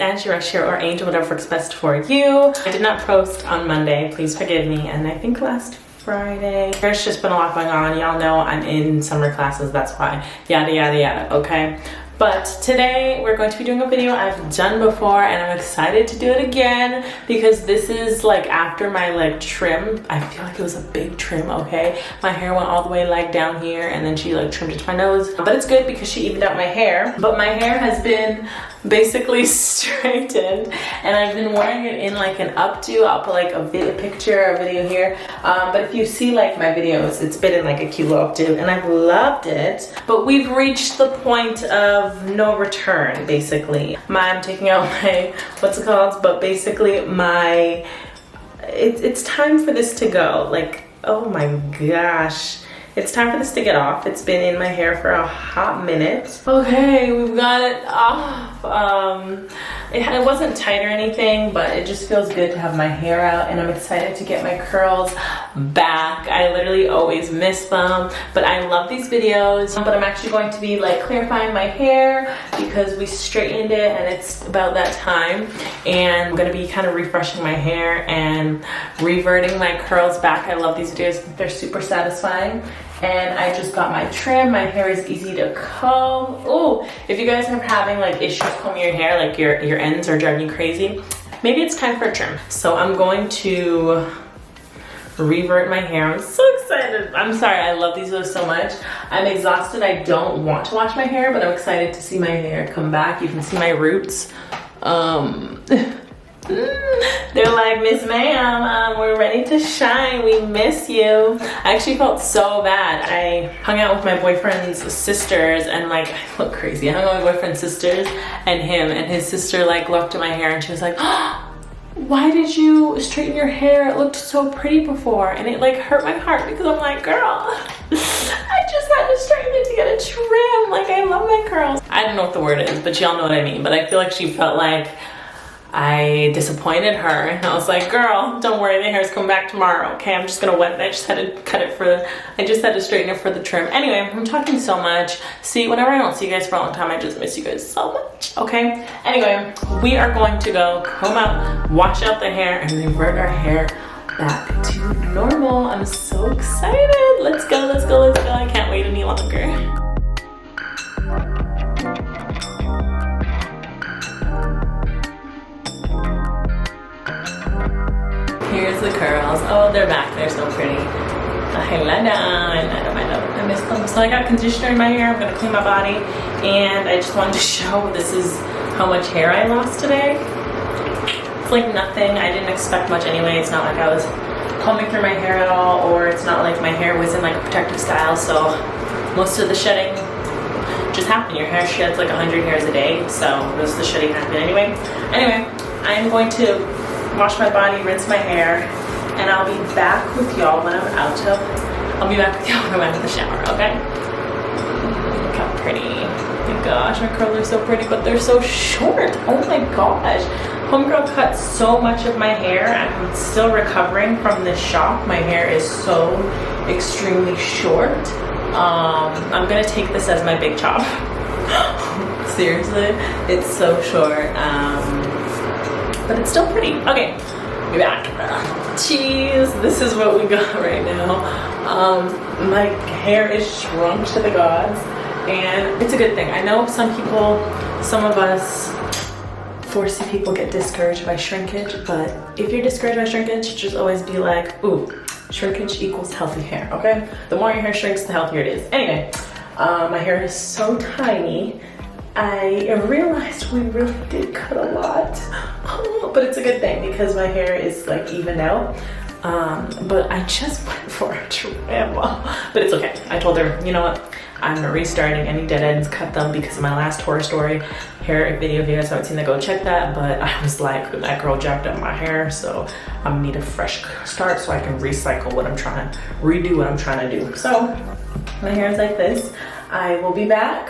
Angie, Russia, or Angel, whatever works best for you. I did not post on Monday, please forgive me, and I think last Friday. There's just been a lot going on. Y'all know I'm in summer classes, that's why. Yada, yada, yada, okay? But today we're going to be doing a video I've done before, and I'm excited to do it again because this is like after my like trim. I feel like it was a big trim, okay? My hair went all the way like down here, and then she like trimmed it to my nose. But it's good because she evened out my hair. But my hair has been basically straightened, and I've been wearing it in like an updo. I'll put like a video here. But if you see like my videos, it's been in like a cute little updo, and I've loved it. But we've reached the point of no return, basically. I'm taking out my, what's it called? But basically it's time for this to go. Like, oh my gosh. It's time for this to get off. It's been in my hair for a hot minute. Okay, we've got it off. It wasn't tight or anything, but it just feels good to have my hair out, and I'm excited to get my curls back. I literally always miss them, but I love these videos. But I'm actually going to be like clarifying my hair because we straightened it and it's about that time. And I'm gonna be kind of refreshing my hair and reverting my curls back. I love these videos. They're super satisfying. And I just got my trim. My hair is easy to comb. Oh, if you guys are having like issues combing your hair, like your ends are driving you crazy, maybe it's time for a trim. So I'm going to revert my hair. I'm so excited. I'm sorry, I love these videos so much. I'm exhausted. I don't want to wash my hair, but I'm excited to see my hair come back. You can see my roots. They're like, Miss Ma'am, we're ready to shine. We miss you. I actually felt so bad. I hung out with my boyfriend's sisters, and like, I look crazy. I hung out with my boyfriend's sisters and him, and his sister like looked at my hair and she was like, oh, why did you straighten your hair? It looked so pretty before. And it like hurt my heart because I'm like, girl, I just had to straighten it to get a trim. Like, I love my curls. I don't know what the word is, but y'all know what I mean. But I feel like she felt like I disappointed her, and I was like, girl, don't worry, the hair's coming back tomorrow, okay? I'm just gonna wet it. I just had to cut it I just had to straighten it for the trim. Anyway, I'm talking so much. See, whenever I don't see you guys for a long time, I just miss you guys so much, okay? Anyway, we are going to go comb out, wash out the hair, and revert our hair back to normal. I'm so excited. Let's go, let's go, let's go. I can't wait any longer. Here's the curls. Oh, they're back. They're so pretty. I miss them. So I got conditioner in my hair. I'm gonna clean my body, and I just wanted to show this is how much hair I lost today. It's like nothing. I didn't expect much anyway. It's not like I was combing through my hair at all, or it's not like my hair was in like a protective style. So most of the shedding just happened. Your hair sheds like 100 hairs a day, so most of the shedding happened anyway. Anyway, I'm going to wash my body, rinse my hair, and I'll be back with y'all when I'm out of the shower, okay? Look how pretty. Oh my gosh, my curls are so pretty, but they're so short. Oh my gosh. Homegirl cut so much of my hair. I'm still recovering from this shock. My hair is so extremely short. I'm gonna take this as my big chop. Seriously, it's so short. But it's still pretty. Okay, be back. Jeez, this is what we got right now. My hair is shrunk to the gods, and it's a good thing. I know some of us foresee people get discouraged by shrinkage, but if you're discouraged by shrinkage, just always be like, ooh, shrinkage equals healthy hair, okay? The more your hair shrinks, the healthier it is. Anyway, my hair is so tiny. I realized we really did cut a lot, but it's a good thing because my hair is like evened out. But I just went for a trim, but it's okay. I told her, you know what? I'm restarting. Any dead ends, cut them because of my last horror story hair video. If you guys haven't seen that, go check that. But I was like, that girl jacked up my hair, so I need a fresh start so I can recycle what I'm trying to redo what I'm trying to do. So my hair is like this. I will be back.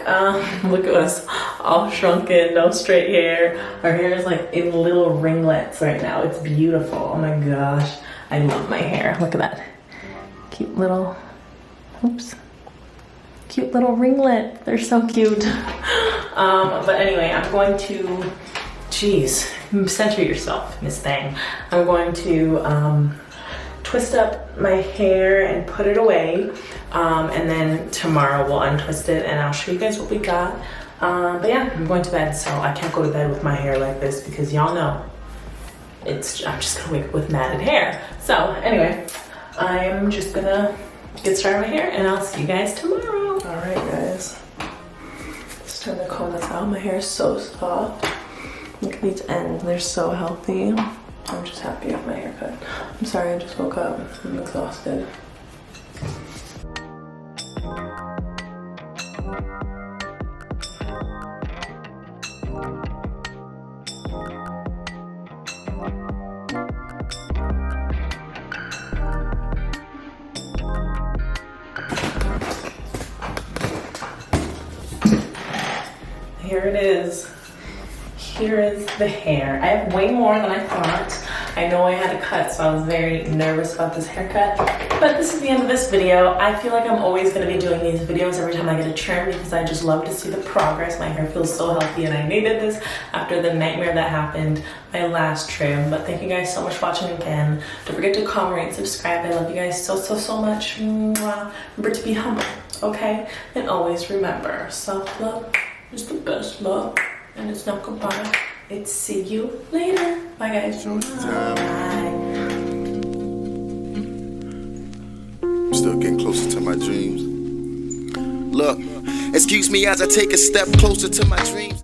Look at us, all shrunken, no straight hair. Our hair is like in little ringlets right now. It's beautiful. Oh my gosh, I love my hair. Look at that, cute little, oops, cute little ringlet. They're so cute. But anyway, I'm going to Jeez, center yourself, Miss Thing. I'm going to twist up my hair and put it away. And then tomorrow we'll untwist it and I'll show you guys what we got. But yeah, I'm going to bed, so I can't go to bed with my hair like this because y'all know I'm just gonna wake up with matted hair. So anyway, I'm just gonna get started with my hair and I'll see you guys tomorrow. All right, guys. It's time to comb this out. My hair is so soft. Look at these ends, they're so healthy. I'm just happy with my haircut. I'm sorry, I just woke up. I'm exhausted. Here it is. Here is the hair. I have way more than I thought. I know I had a cut, so I was very nervous about this haircut. But this is the end of this video. I feel like I'm always gonna be doing these videos every time I get a trim because I just love to see the progress. My hair feels so healthy and I needed this after the nightmare that happened my last trim. But thank you guys so much for watching again. Don't forget to comment, rate, subscribe. I love you guys so much. Mwah. Remember to be humble, okay? And always remember, self-love is the best love. And it's not goodbye. It's see you later. Bye, guys. Bye. Still getting closer to my dreams. Look, excuse me as I take a step closer to my dreams.